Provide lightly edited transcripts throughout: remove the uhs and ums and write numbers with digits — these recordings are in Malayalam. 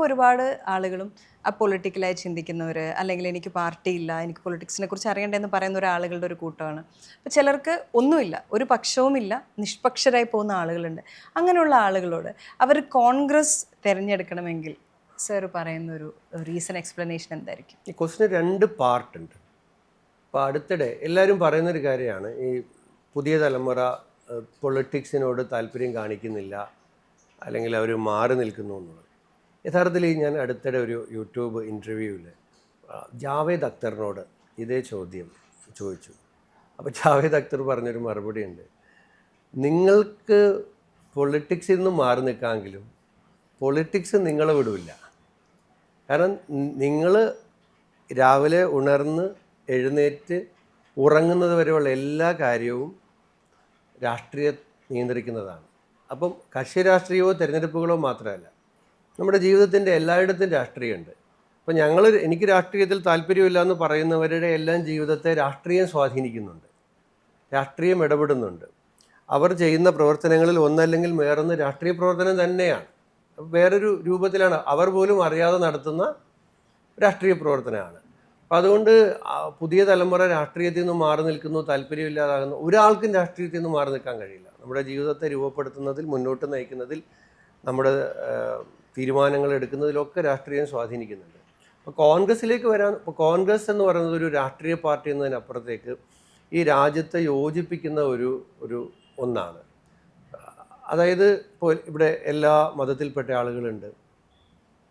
ഇപ്പോൾ ഒരുപാട് ആളുകളും പൊളിറ്റിക്കലായി ചിന്തിക്കുന്നവർ, അല്ലെങ്കിൽ എനിക്ക് പാർട്ടിയില്ല, എനിക്ക് പൊളിറ്റിക്സിനെ കുറിച്ച് അറിയണ്ടെന്ന് പറയുന്ന ഒരാളുകളുടെ ഒരു കൂട്ടമാണ്. അപ്പോൾ ചിലർക്ക് ഒന്നുമില്ല, ഒരു പക്ഷവുമില്ല, നിഷ്പക്ഷരായി പോകുന്ന ആളുകളുണ്ട്. അങ്ങനെയുള്ള ആളുകളോട് അവർ കോൺഗ്രസ് തിരഞ്ഞെടുക്കണമെങ്കിൽ സർ പറയുന്ന ഒരു റീസൺ എക്സ്പ്ലനേഷൻ എന്തായിരിക്കും? ഈ ക്വസ്റ്റിന് രണ്ട് പാർട്ടുണ്ട്. അപ്പോൾ അടുത്തിടെ എല്ലാവരും പറയുന്നൊരു കാര്യമാണ്, ഈ പുതിയ തലമുറ പൊളിറ്റിക്സിനോട് താല്പര്യം കാണിക്കുന്നില്ല, അല്ലെങ്കിൽ അവർ മാറി നിൽക്കുന്നു എന്നുള്ളത്. യഥാർത്ഥത്തിൽ ഞാൻ അടുത്തിടെ ഒരു യൂട്യൂബ് ഇൻ്റർവ്യൂവിൽ ജാവേദ് അക്തറിനോട് ഇതേ ചോദ്യം ചോദിച്ചു. അപ്പോൾ ജാവേദ് അക്തർ പറഞ്ഞൊരു മറുപടി ഉണ്ട്, നിങ്ങൾക്ക് പൊളിറ്റിക്സിൽ നിന്ന് മാറി നിൽക്കാമെങ്കിലും പൊളിറ്റിക്സ് നിങ്ങളെ വിടില്ല. കാരണം നിങ്ങൾ രാവിലെ ഉണർന്ന് എഴുന്നേറ്റ് ഉറങ്ങുന്നത് വരെയുള്ള എല്ലാ കാര്യവും രാഷ്ട്രീയം നിയന്ത്രിക്കുന്നതാണ്. അപ്പം കക്ഷി രാഷ്ട്രീയമോ തിരഞ്ഞെടുപ്പുകളോ മാത്രമല്ല, നമ്മുടെ ജീവിതത്തിൻ്റെ എല്ലായിടത്തും രാഷ്ട്രീയമുണ്ട്. അപ്പം എനിക്ക് രാഷ്ട്രീയത്തിൽ താല്പര്യമില്ല എന്ന് പറയുന്നവരുടെ എല്ലാം ജീവിതത്തെ രാഷ്ട്രീയം സ്വാധീനിക്കുന്നുണ്ട്, രാഷ്ട്രീയം ഇടപെടുന്നുണ്ട്. അവർ ചെയ്യുന്ന പ്രവർത്തനങ്ങളിൽ ഒന്നല്ലെങ്കിൽ വേറൊന്ന് രാഷ്ട്രീയ പ്രവർത്തനം തന്നെയാണ്. വേറൊരു രൂപത്തിലാണ്, അവർ പോലും അറിയാതെ നടത്തുന്ന രാഷ്ട്രീയ പ്രവർത്തനമാണ്. അപ്പം അതുകൊണ്ട് പുതിയ തലമുറ രാഷ്ട്രീയത്തിൽ നിന്ന് മാറി നിൽക്കുന്നു, താല്പര്യമില്ലാതാകുന്നു. ഒരാൾക്കും രാഷ്ട്രീയത്തിൽ നിന്ന് മാറി നിൽക്കാൻ കഴിയില്ല. നമ്മുടെ ജീവിതത്തെ രൂപപ്പെടുത്തുന്നതിൽ, മുന്നോട്ട് നയിക്കുന്നതിൽ, നമ്മുടെ തീരുമാനങ്ങൾ എടുക്കുന്നതിലൊക്കെ രാഷ്ട്രീയം സ്വാധീനിക്കുന്നുണ്ട്. അപ്പോൾ കോൺഗ്രസ്സിലേക്ക് ഇപ്പോൾ കോൺഗ്രസ് എന്ന് പറയുന്നത് ഒരു രാഷ്ട്രീയ പാർട്ടി എന്നതിനപ്പുറത്തേക്ക് ഈ രാജ്യത്തെ യോജിപ്പിക്കുന്ന ഒരു ഒന്നാണ്. അതായത് ഇപ്പോൾ ഇവിടെ എല്ലാ മതത്തിൽപ്പെട്ട ആളുകളുണ്ട്,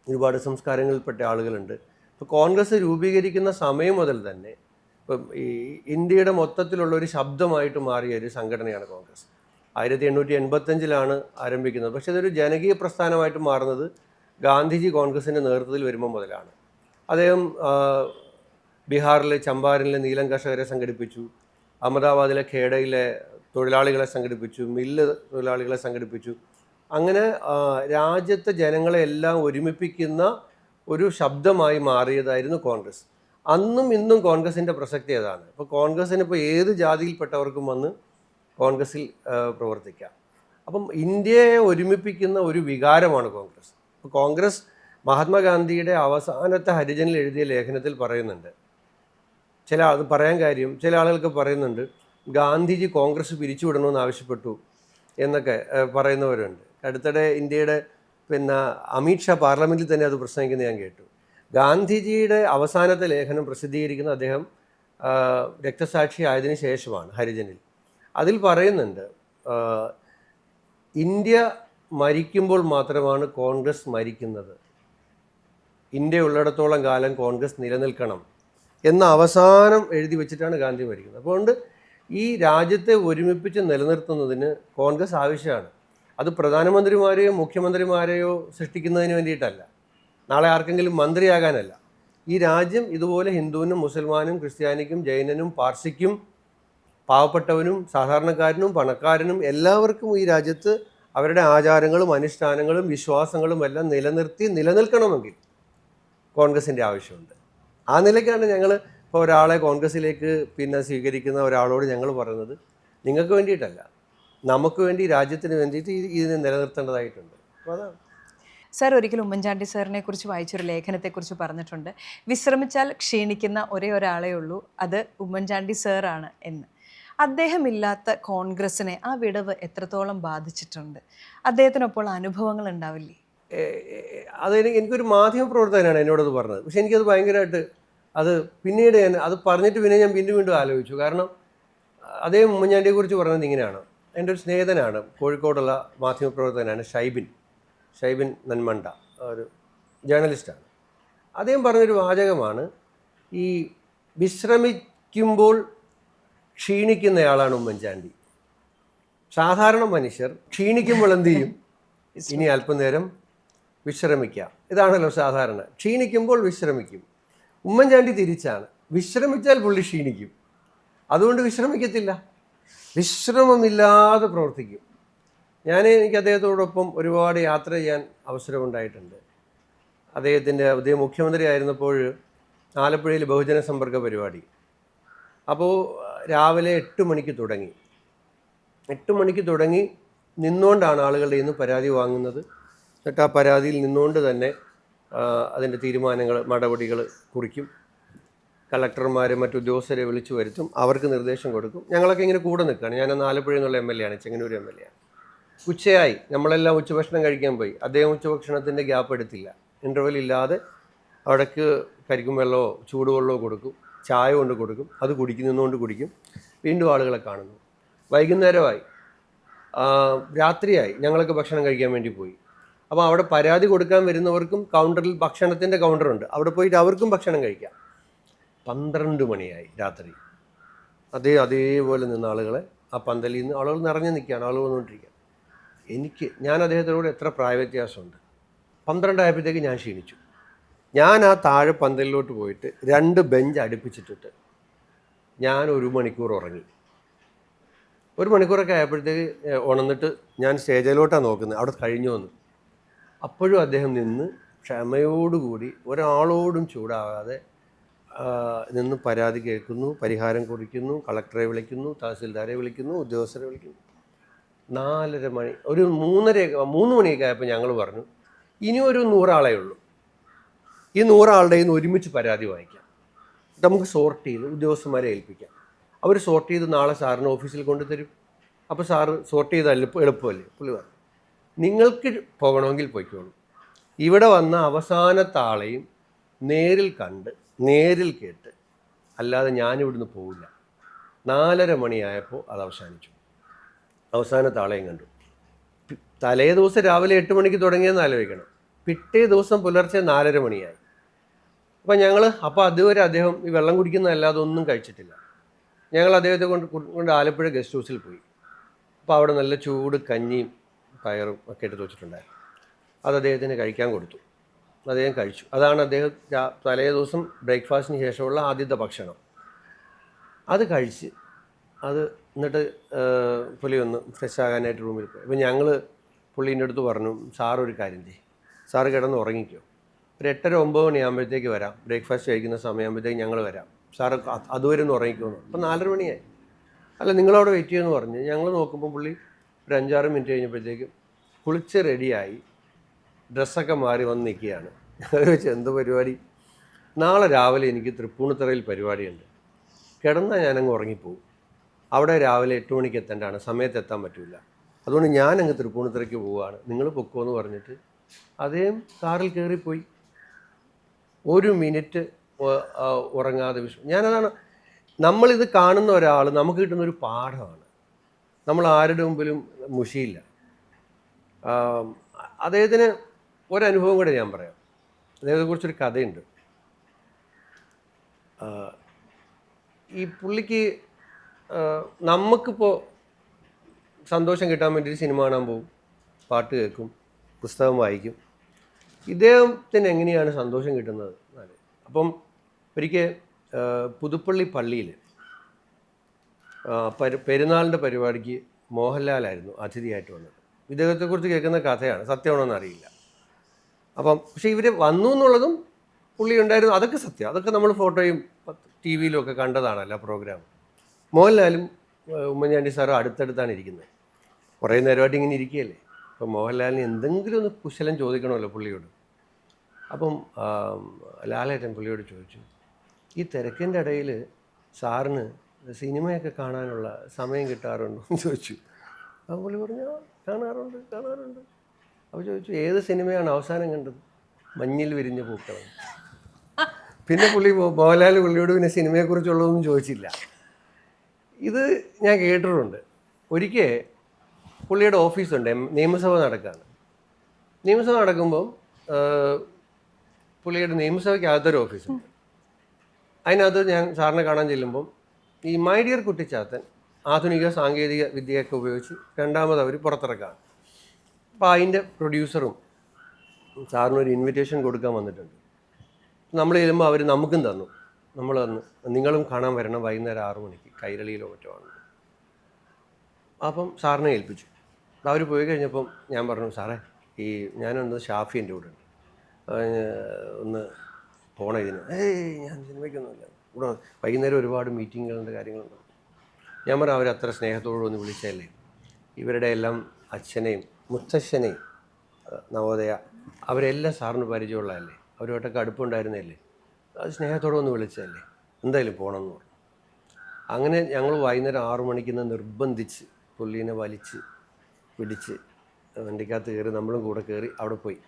ഒരുപാട് സംസ്കാരങ്ങളിൽപ്പെട്ട ആളുകളുണ്ട്. ഇപ്പോൾ കോൺഗ്രസ് രൂപീകരിക്കുന്ന സമയം മുതൽ തന്നെ ഇപ്പം ഈ ഇന്ത്യയുടെ മൊത്തത്തിലുള്ള ഒരു ശബ്ദമായിട്ട് മാറിയ ഒരു സംഘടനയാണ് കോൺഗ്രസ്. 1885 ആരംഭിക്കുന്നത്. പക്ഷേ ഇതൊരു ജനകീയ പ്രസ്ഥാനമായിട്ട് മാറുന്നത് ഗാന്ധിജി കോൺഗ്രസിൻ്റെ നേതൃത്വത്തിൽ വരുമ്പോൾ മുതലാണ്. അദ്ദേഹം ബീഹാറിലെ ചമ്പാരനിലെ നീലം കർഷകരെ സംഘടിപ്പിച്ചു, അഹമ്മദാബാദിലെ ഖേഡയിലെ തൊഴിലാളികളെ സംഘടിപ്പിച്ചു, മില്ല് തൊഴിലാളികളെ സംഘടിപ്പിച്ചു. അങ്ങനെ രാജ്യത്തെ ജനങ്ങളെ എല്ലാം ഒരുമിപ്പിക്കുന്ന ഒരു ശബ്ദമായി മാറിയതായിരുന്നു കോൺഗ്രസ്. അന്നും ഇന്നും കോൺഗ്രസിൻ്റെ പ്രസക്തി അതാണ്. ഇപ്പോൾ കോൺഗ്രസ്സിന് ഇപ്പോൾ ഏത് ജാതിയിൽപ്പെട്ടവർക്കും വന്ന് കോൺഗ്രസ്സിൽ പ്രവർത്തിക്കാം. അപ്പം ഇന്ത്യയെ ഒരുമിപ്പിക്കുന്ന ഒരു വികാരമാണ് കോൺഗ്രസ്. അപ്പോൾ കോൺഗ്രസ് മഹാത്മാഗാന്ധിയുടെ അവസാനത്തെ ഹരിജനിൽ എഴുതിയ ലേഖനത്തിൽ പറയുന്നുണ്ട്, അത് പറയാൻ കാര്യം ചില ആളുകൾക്ക് പറയുന്നുണ്ട്, ഗാന്ധിജി കോൺഗ്രസ് പിരിച്ചുവിടണമെന്ന് ആവശ്യപ്പെട്ടു എന്നൊക്കെ പറയുന്നവരുണ്ട്. അടുത്തിടെ ഇന്ത്യയുടെ അമിത് ഷാ പാർലമെൻറ്റിൽ തന്നെ അത് പ്രസംഗിക്കുന്നത് ഞാൻ കേട്ടു. ഗാന്ധിജിയുടെ അവസാനത്തെ ലേഖനം പ്രസിദ്ധീകരിക്കുന്ന അദ്ദേഹം രക്തസാക്ഷി ആയതിനു ശേഷമാണ് ഹരിജനിൽ. അതിൽ പറയുന്നുണ്ട്, ഇന്ത്യ മരിക്കുമ്പോൾ മാത്രമാണ് കോൺഗ്രസ് മരിക്കുന്നത്, ഇന്ത്യ ഉള്ളിടത്തോളം കാലം കോൺഗ്രസ് നിലനിൽക്കണം എന്ന അവസാനം എഴുതി വെച്ചിട്ടാണ് ഗാന്ധി മരിക്കുന്നത്. അതുകൊണ്ട് ഈ രാജ്യത്തെ ഒരുമിപ്പിച്ച് നിലനിർത്തുന്നതിന് കോൺഗ്രസ് ആവശ്യമാണ്. അത് പ്രധാനമന്ത്രിമാരെയോ മുഖ്യമന്ത്രിമാരെയോ സൃഷ്ടിക്കുന്നതിന് വേണ്ടിയിട്ടല്ല, നാളെ ആർക്കെങ്കിലും മന്ത്രിയാകാനല്ല. ഈ രാജ്യം ഇതുപോലെ ഹിന്ദുവിനും മുസൽമാനും ക്രിസ്ത്യാനിക്കും ജൈനനും പാർസിക്കും പാവപ്പെട്ടവനും സാധാരണക്കാരനും പണക്കാരനും എല്ലാവർക്കും ഈ രാജ്യത്ത് അവരുടെ ആചാരങ്ങളും അനുഷ്ഠാനങ്ങളും വിശ്വാസങ്ങളും എല്ലാം നിലനിൽക്കണമെങ്കിൽ കോൺഗ്രസിൻ്റെ ആവശ്യമുണ്ട്. ആ നിലയ്ക്കാണ് ഞങ്ങൾ ഇപ്പോൾ ഒരാളെ കോൺഗ്രസ്സിലേക്ക് സ്വീകരിക്കുന്ന ഒരാളോട് ഞങ്ങൾ പറയുന്നത്, നിങ്ങൾക്ക് വേണ്ടിയിട്ടല്ല, നമുക്ക് വേണ്ടി, രാജ്യത്തിന് വേണ്ടിയിട്ട് ഇതിനെ നിലനിർത്തേണ്ടതായിട്ടുണ്ട്. അപ്പോൾ അതാണ്. സാർ ഒരിക്കൽ ഉമ്മൻചാണ്ടി സാറിനെ കുറിച്ച് വായിച്ചൊരു ലേഖനത്തെക്കുറിച്ച് പറഞ്ഞിട്ടുണ്ട്, വിശ്രമിച്ചാൽ ക്ഷീണിക്കുന്ന ഒരേ ഒരാളേ ഉള്ളൂ, അത് ഉമ്മൻചാണ്ടി സാറാണ് എന്ന്. അദ്ദേഹമില്ലാത്ത കോൺഗ്രസിനെ ആ വിടവ് എത്രത്തോളം ബാധിച്ചിട്ടുണ്ട്? അദ്ദേഹത്തിനൊപ്പോൾ അനുഭവങ്ങൾ ഉണ്ടാവില്ലേ? എനിക്കൊരു മാധ്യമ പ്രവർത്തകനാണ് എന്നോടത് പറഞ്ഞത്. പക്ഷെ എനിക്കത് ഭയങ്കരമായിട്ട് പിന്നീട് അത് പറഞ്ഞിട്ട് ഞാൻ വീണ്ടും ആലോചിച്ചു. കാരണം അദ്ദേഹം ഉമ്മൻചാണ്ടിയെക്കുറിച്ച് പറഞ്ഞത് ഇങ്ങനെയാണ്. എൻ്റെ ഒരു സ്നേഹിതനാണ്, കോഴിക്കോടുള്ള മാധ്യമപ്രവർത്തകനാണ് ഷൈബിൻ നന്മണ്ട, ഒരു ജേർണലിസ്റ്റാണ്. അദ്ദേഹം പറഞ്ഞൊരു വാചകമാണ്, ഈ വിശ്രമിക്കുമ്പോൾ ക്ഷീണിക്കുന്നയാളാണ് ഉമ്മൻചാണ്ടി. സാധാരണ മനുഷ്യർ ക്ഷീണിക്കുമ്പോൾ എന്ത് ചെയ്യും? ഇനി അല്പനേരം വിശ്രമിക്കാം, ഇതാണല്ലോ സാധാരണ. ക്ഷീണിക്കുമ്പോൾ വിശ്രമിക്കും. ഉമ്മൻചാണ്ടി തിരിച്ചാണ്, വിശ്രമിച്ചാൽ പുള്ളി ക്ഷീണിക്കും, അതുകൊണ്ട് വിശ്രമിക്കത്തില്ല, വിശ്രമമില്ലാതെ പ്രവർത്തിക്കും. എനിക്ക് അദ്ദേഹത്തോടൊപ്പം ഒരുപാട് യാത്ര ചെയ്യാൻ അവസരമുണ്ടായിട്ടുണ്ട്. അദ്ദേഹം മുഖ്യമന്ത്രി ആയിരുന്നപ്പോൾ ആലപ്പുഴയിൽ ബഹുജന സമ്പർക്ക പരിപാടി. അപ്പോൾ രാവിലെ 8 മണിക്ക് തുടങ്ങി നിന്നുകൊണ്ടാണ് ആളുകളുടെ നിന്ന് പരാതി വാങ്ങുന്നത്. എന്നിട്ട് ആ പരാതിയിൽ നിന്നുകൊണ്ട് തന്നെ അതിൻ്റെ തീരുമാനങ്ങൾ നടപടികൾ കുറിക്കും. കളക്ടർമാരെ മറ്റു ഉദ്യോഗസ്ഥരെ വിളിച്ചു വരുത്തും, അവർക്ക് നിർദ്ദേശം കൊടുക്കും. ഞങ്ങളൊക്കെ ഇങ്ങനെ കൂടെ നിൽക്കുകയാണ്. ഞാൻ ആലപ്പുഴയിൽ നിന്നുള്ള MLA ആണ്, ചെങ്ങന്നൂർ MLA ആണ്. ഉച്ചയായി, നമ്മളെല്ലാം ഉച്ചഭക്ഷണം കഴിക്കാൻ പോയി. അദ്ദേഹം ഉച്ചഭക്ഷണത്തിൻ്റെ ഗ്യാപ്പ് എടുത്തില്ല. ഇൻ്റർവെൽ ഇല്ലാതെ അവിടേക്ക് കരിക്കും വെള്ളമോ ചൂടുവെള്ളമോ കൊടുക്കും, ചായ കൊണ്ട് കൊടുക്കും, അത് നിന്നുകൊണ്ട് കുടിക്കും. വീണ്ടും ആളുകളെ കാണുന്നു. വൈകുന്നേരമായി, രാത്രിയായി, ഞങ്ങളൊക്കെ ഭക്ഷണം കഴിക്കാൻ വേണ്ടി പോയി. അപ്പോൾ അവിടെ പരാതി കൊടുക്കാൻ വരുന്നവർക്കും കൗണ്ടറിൽ ഭക്ഷണത്തിൻ്റെ കൗണ്ടറുണ്ട്, അവിടെ പോയിട്ട് അവർക്കും ഭക്ഷണം കഴിക്കാം. 12 മണിയായി രാത്രി. അതേപോലെ നിന്ന ആളുകളെ ആ പന്തലിൽ നിന്ന് ആളുകൾ നിറഞ്ഞു നിൽക്കുകയാണ്, ആളുകൾ വന്നുകൊണ്ടിരിക്കുക. ഞാൻ അദ്ദേഹത്തിനോട് എത്ര പ്രായവ്യത്യാസമുണ്ട്. 12 ആയപ്പോഴത്തേക്ക് ഞാൻ ക്ഷീണിച്ചു. ഞാൻ ആ താഴെ പന്തലിലോട്ട് പോയിട്ട് 2 ബെഞ്ച് അടുപ്പിച്ചിട്ടിട്ട് ഞാൻ 1 മണിക്കൂർ ഉറങ്ങി. 1 മണിക്കൂറൊക്കെ ആയപ്പോഴത്തേക്ക് ഉണർന്നിട്ട് ഞാൻ സ്റ്റേജിലോട്ടാണ് നോക്കുന്നത്, അവിടെ കഴിഞ്ഞു വന്നു. അപ്പോഴും അദ്ദേഹം നിന്ന് ക്ഷമയോടുകൂടി ഒരാളോടും ചൂടാകാതെ നിന്ന് പരാതി കേൾക്കുന്നു, പരിഹാരം കുറിക്കുന്നു, കളക്ടറെ വിളിക്കുന്നു, തഹസിൽദാരെ വിളിക്കുന്നു, ഉദ്യോഗസ്ഥരെ വിളിക്കുന്നു. 4:30 മണി, ഒരു 3 മണിയൊക്കെ ആയപ്പോൾ ഞങ്ങൾ പറഞ്ഞു, ഇനി ഒരു 100 ആളേ ഉള്ളൂ, ഈ 100 ആളുടെ നിന്ന് ഒരുമിച്ച് പരാതി വാങ്ങിക്കാം, നമുക്ക് സോർട്ട് ചെയ്ത് ഉദ്യോഗസ്ഥന്മാരെ ഏൽപ്പിക്കാം. അവർ സോർട്ട് ചെയ്ത് നാളെ സാറിന് ഓഫീസിൽ കൊണ്ടുതരും. അപ്പോൾ സാറ് സോർട്ട് ചെയ്താൽ എളുപ്പമല്ലേ? പുള്ളി പറഞ്ഞു, നിങ്ങൾക്ക് പോകണമെങ്കിൽ പോയിക്കോളൂ, ഇവിടെ വന്ന അവസാനത്തെ ആളെയും നേരിൽ കണ്ട് നേരിൽ കേട്ട് അല്ലാതെ ഞാനിവിടുന്ന് പോവില്ല. 4:30 മണിയായപ്പോൾ അത് അവസാനിച്ചു. അവസാനത്തെ ആളെയും കണ്ടു. തലേ ദിവസം രാവിലെ 8 മണിക്ക് തുടങ്ങിയെന്ന് ആലോചിക്കണം. പിറ്റേ ദിവസം പുലർച്ചെ 4:30 മണിയായി. അപ്പോൾ അതുവരെ അദ്ദേഹം ഈ വെള്ളം കുടിക്കുന്നതല്ലാതെ ഒന്നും കഴിച്ചിട്ടില്ല. ഞങ്ങൾ അദ്ദേഹത്തെ കൊണ്ട് ആലപ്പുഴ ഗസ്റ്റ് ഹൗസിൽ പോയി. അപ്പോൾ അവിടെ നല്ല ചൂട് കഞ്ഞിയും പയറും ഒക്കെ എടുത്ത് വെച്ചിട്ടുണ്ടായിരുന്നു. അത് അദ്ദേഹത്തിന് കഴിക്കാൻ കൊടുത്തു. അദ്ദേഹം കഴിച്ചു. അതാണ് അദ്ദേഹം തലേ ദിവസം ബ്രേക്ക്ഫാസ്റ്റിന് ശേഷമുള്ള ആദ്യത്തെ ഭക്ഷണം. അത് കഴിച്ച് എന്നിട്ട് പുള്ളി ഒന്ന് ഫ്രഷ് ആകാനായിട്ട് റൂമിൽ പോയി. അപ്പോൾ ഞങ്ങൾ പുള്ളീൻ്റെ അടുത്ത് പറഞ്ഞു, സാറൊരു കാര്യം ചെയ്യും, സാറ് കിടന്ന് ഉറങ്ങിക്കോ, ഒരു 8:30-9 മണിയാകുമ്പോഴത്തേക്ക് വരാം, ബ്രേക്ക്ഫാസ്റ്റ് കഴിക്കുന്ന സമയമാകുമ്പോഴത്തേക്ക് ഞങ്ങൾ വരാം, സാറ് അതുവരെ ഒന്ന് ഉറങ്ങിക്കുമെന്ന്. അപ്പോൾ 4:30 മണിയായി. അല്ല, നിങ്ങളവിടെ വെയിറ്റ് ചെയ്യുമെന്ന് പറഞ്ഞ് ഞങ്ങൾ നോക്കുമ്പോൾ പുള്ളി ഒരു 5-6 മിനിറ്റ് കഴിഞ്ഞപ്പോഴത്തേക്കും കുളിച്ച് റെഡിയായി ഡ്രസ്സൊക്കെ മാറി വന്ന് നിൽക്കുകയാണ്. ഞങ്ങൾ വെച്ച് എന്ത് പരിപാടി? നാളെ രാവിലെ എനിക്ക് തൃപ്പൂണിത്തുറയിൽ പരിപാടിയുണ്ട്, കിടന്നാൽ ഞാനങ്ങ് ഉറങ്ങിപ്പോവും, അവിടെ രാവിലെ 8 മണിക്ക് എത്തേണ്ടതാണ്, സമയത്ത് എത്താൻ പറ്റില്ല, അതുകൊണ്ട് ഞാനങ്ങ് തൃപ്പൂണിത്തുറയ്ക്ക് പോവുകയാണ്, നിങ്ങൾ പൊക്കോന്ന് പറഞ്ഞിട്ട് അദ്ദേഹം കാറിൽ കയറിപ്പോയി. 1 മിനിറ്റ് ഉറങ്ങാതെ ഞാനതാണ്, നമ്മളിത് കാണുന്ന ഒരാൾ നമുക്ക് കിട്ടുന്നൊരു പാഠമാണ്. നമ്മൾ ആരുടെ മുമ്പിലും മുഷിയില്ല. അദ്ദേഹത്തിന് ഒരനുഭവം കൂടെ ഞാൻ പറയാം. അദ്ദേഹത്തെക്കുറിച്ചൊരു കഥയുണ്ട്. ഈ പുള്ളിക്ക് നമുക്കിപ്പോൾ സന്തോഷം കിട്ടാൻ വേണ്ടി സിനിമ കാണാൻ പോകും, പാട്ട് കേൾക്കും, പുസ്തകം വായിക്കും. ഇദ്ദേഹത്തിന് എങ്ങനെയാണ് സന്തോഷം കിട്ടുന്നത്? അപ്പം ഒരിക്കൽ പുതുപ്പള്ളി പള്ളിയിൽ പെരുന്നാളിൻ്റെ പരിപാടിക്ക് മോഹൻലാലായിരുന്നു അതിഥിയായിട്ട് വന്നത്. ഇദ്ദേഹത്തെക്കുറിച്ച് കേൾക്കുന്ന കഥയാണ്, സത്യമാണോന്ന് അറിയില്ല. പക്ഷേ ഇവർ വന്നു എന്നുള്ളതും പുള്ളി ഉണ്ടായിരുന്നു, അതൊക്കെ സത്യം, അതൊക്കെ നമ്മൾ ഫോട്ടോയും TV-യിലും ഒക്കെ കണ്ടതാണ് എല്ലാ പ്രോഗ്രാമും. മോഹൻലാലും ഉമ്മൻചാണ്ടി സാറും അടുത്തടുത്താണ് ഇരിക്കുന്നത്. കുറേ നേരമായിട്ട് ഇങ്ങനെ ഇരിക്കുകയല്ലേ. അപ്പം മോഹൻലാലിന് എന്തെങ്കിലും ഒന്ന് കുശലം ചോദിക്കണമല്ലോ പുള്ളിയോട്. അപ്പം ലാലേട്ടൻ പുള്ളിയോട് ചോദിച്ചു, ഈ തിരക്കിൻ്റെ ഇടയിൽ സാറിന് സിനിമയൊക്കെ കാണാനുള്ള സമയം കിട്ടാറുണ്ടോ എന്ന് ചോദിച്ചു. അപ്പോൾ പുള്ളി പറഞ്ഞു, കാണാറുണ്ട്. അപ്പോൾ ചോദിച്ചു, ഏത് സിനിമയാണ് അവസാനം കണ്ടത്? മഞ്ഞിൽ വിരിഞ്ഞ പൂക്കളും. പിന്നെ മോഹൻലാൽ പുള്ളിയോട് പിന്നെ സിനിമയെക്കുറിച്ചുള്ളതൊന്നും ചോദിച്ചില്ല. ഇത് ഞാൻ കേട്ടിട്ടുണ്ട്. ഒരിക്കൽ പുള്ളിയുടെ ഓഫീസുണ്ട്, നിയമസഭ നടക്കുകയാണ്. നിയമസഭ നടക്കുമ്പം പുള്ളിയുടെ നിയമസഭയ്ക്കകത്തൊരു ഓഫീസുണ്ട്. അതിനകത്ത് ഞാൻ സാറിനെ കാണാൻ ചെല്ലുമ്പം ഈ മൈ ഡിയർ കുട്ടിച്ചാത്തൻ ആധുനിക സാങ്കേതിക വിദ്യയൊക്കെ ഉപയോഗിച്ച് രണ്ടാമത് അവർ പുറത്തിറക്കുകയാണ്. അപ്പോൾ അതിൻ്റെ പ്രൊഡ്യൂസറും സാറിനൊരു ഇൻവിറ്റേഷൻ കൊടുക്കാൻ വന്നിട്ടുണ്ട്. നമ്മൾ ചെല്ലുമ്പോൾ അവർ നമുക്കും തന്നു. നമ്മൾ തന്നു, നിങ്ങളും കാണാൻ വരണം വൈകുന്നേരം 6 മണിക്ക് കൈരളിയിലോ മറ്റോ ആണ്. അപ്പം സാറിനെ ഏൽപ്പിച്ചു. അവർ പോയി കഴിഞ്ഞപ്പം ഞാൻ പറഞ്ഞു, സാറേ ഞാനൊന്ന് ഷാഫി എൻ്റെ കൂടെ ഉണ്ട്, ഒന്ന് പോകണം ഇതിന്. ഞാൻ സിനിമയ്ക്കൊന്നുമില്ല, ഇവിടെ വൈകുന്നേരം ഒരുപാട് മീറ്റിങ്ങുകളുണ്ട്, കാര്യങ്ങളുണ്ട്. ഞാൻ പറഞ്ഞു, അവരത്ര സ്നേഹത്തോടെ ഒന്ന് വിളിച്ചതല്ലേ, ഇവരുടെ എല്ലാം അച്ഛനെയും മുത്തശ്ശനെയും നവോദയ അവരെല്ലാം സാറിന് പരിചയമുള്ളതല്ലേ, അവരുമായിട്ടൊക്കെ അടുപ്പുണ്ടായിരുന്നല്ലേ, അത് സ്നേഹത്തോടെ ഒന്ന് വിളിച്ചതല്ലേ, എന്തായാലും പോകണമെന്ന് പറഞ്ഞു. അങ്ങനെ ഞങ്ങൾ വൈകുന്നേരം 6 മണിക്ക് നിർബന്ധിച്ച് പുള്ളീനെ വലിച്ച് പിടിച്ച് വണ്ടിക്കകത്ത് കയറി നമ്മളും കൂടെ കയറി അവിടെ പോയി.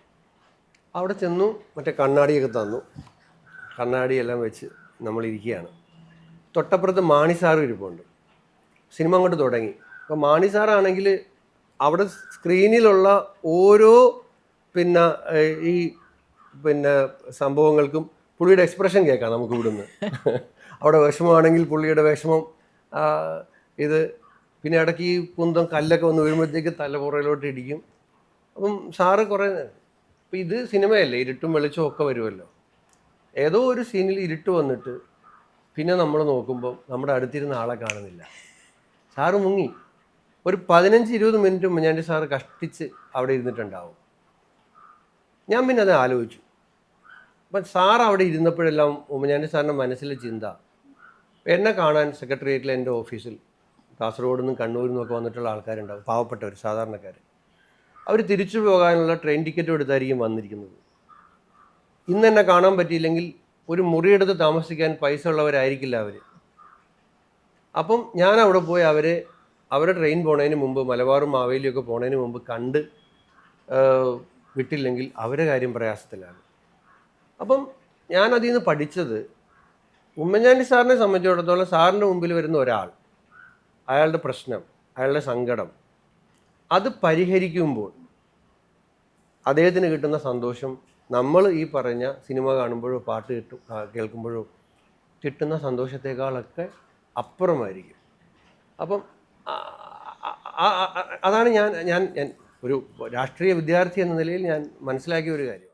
അവിടെ ചെന്നു, മറ്റേ കണ്ണാടിയൊക്കെ തന്നു, കണ്ണാടിയെല്ലാം വെച്ച് നമ്മളിരിക്കുകയാണ്. തൊട്ടപ്പുറത്ത് മാണി സാറും ഇരിപ്പുണ്ട്. സിനിമ അങ്ങോട്ട് തുടങ്ങി. അപ്പോൾ മാണി സാറാണെങ്കിൽ അവിടെ സ്ക്രീനിലുള്ള ഓരോ ഈ സംഭവങ്ങൾക്കും പുള്ളിയുടെ എക്സ്പ്രഷൻ കേൾക്കാം നമുക്ക് ഇവിടുന്ന്. അവിടെ വിഷമമാണെങ്കിൽ പുള്ളിയുടെ വിഷമം, ഇത് പിന്നെ ഇടയ്ക്ക് ഈ കുന്തം കല്ലൊക്കെ വന്ന് വീഴുമ്പോഴത്തേക്ക് തലപുറയിലോട്ട് ഇടിക്കും. അപ്പം സാറ് കുറേ, ഇപ്പം ഇത് സിനിമയല്ലേ, ഇരുട്ടും വെളിച്ചവും ഒക്കെ വരുമല്ലോ. ഏതോ ഒരു സീനിൽ ഇരുട്ട് വന്നിട്ട് പിന്നെ നമ്മൾ നോക്കുമ്പോൾ നമ്മുടെ അടുത്തിരുന്ന ആളെ കാണുന്നില്ല. സാറ് മുങ്ങി. ഒരു 15-20 മിനിറ്റ് ഉമ്മൻചാണ്ടി സാറ് കഷ്ടിച്ച് അവിടെ ഇരുന്നിട്ടുണ്ടാവും. ഞാൻ പിന്നെ അത് ആലോചിച്ചു. അപ്പം സാർ അവിടെ ഇരുന്നപ്പോഴെല്ലാം ഉമ്മൻചാണ്ടി സാറിൻ്റെ മനസ്സിലെ ചിന്ത, എന്നെ കാണാൻ സെക്രട്ടേറിയറ്റിലെ എൻ്റെ ഓഫീസിൽ കാസർഗോഡ് നിന്നും കണ്ണൂരിൽ നിന്നൊക്കെ വന്നിട്ടുള്ള ആൾക്കാരുണ്ടാവും, പാവപ്പെട്ടവർ, സാധാരണക്കാർ. അവർ തിരിച്ചു പോകാനുള്ള ട്രെയിൻ ടിക്കറ്റും എടുത്തായിരിക്കും വന്നിരിക്കുന്നത്. ഇന്ന് എന്നെ കാണാൻ പറ്റിയില്ലെങ്കിൽ ഒരു മുറിയെടുത്ത് താമസിക്കാൻ പൈസ ഉള്ളവരായിരിക്കില്ല അവർ. അപ്പം ഞാൻ അവിടെ പോയി അവരെ ട്രെയിൻ പോണതിന് മുമ്പ്, മലബാറും മാവേലിയൊക്കെ പോണതിന് മുമ്പ് കണ്ട് വിട്ടില്ലെങ്കിൽ അവരെ കാര്യം പ്രയാസത്തിലാണ്. അപ്പം ഞാൻ അതിൽ നിന്ന് പഠിച്ചത്, ഉമ്മൻചാണ്ടി സാറിനെ സംബന്ധിച്ചിടത്തോളം സാറിൻ്റെ മുമ്പിൽ വരുന്ന ഒരാൾ, അയാളുടെ പ്രശ്നം, അയാളുടെ സങ്കടം, അത് പരിഹരിക്കുമ്പോൾ അദ്ദേഹത്തിന് കിട്ടുന്ന സന്തോഷം നമ്മൾ ഈ പറഞ്ഞ സിനിമ കാണുമ്പോഴോ പാട്ട് കേൾക്കുമ്പോഴോ കിട്ടുന്ന സന്തോഷത്തെക്കാളൊക്കെ അപ്പുറമായിരിക്കും. അപ്പം അതാണ് ഞാൻ ഒരു രാഷ്ട്രീയ വിദ്യാർത്ഥി എന്ന നിലയിൽ ഞാൻ മനസ്സിലാക്കിയ ഒരു കാര്യം.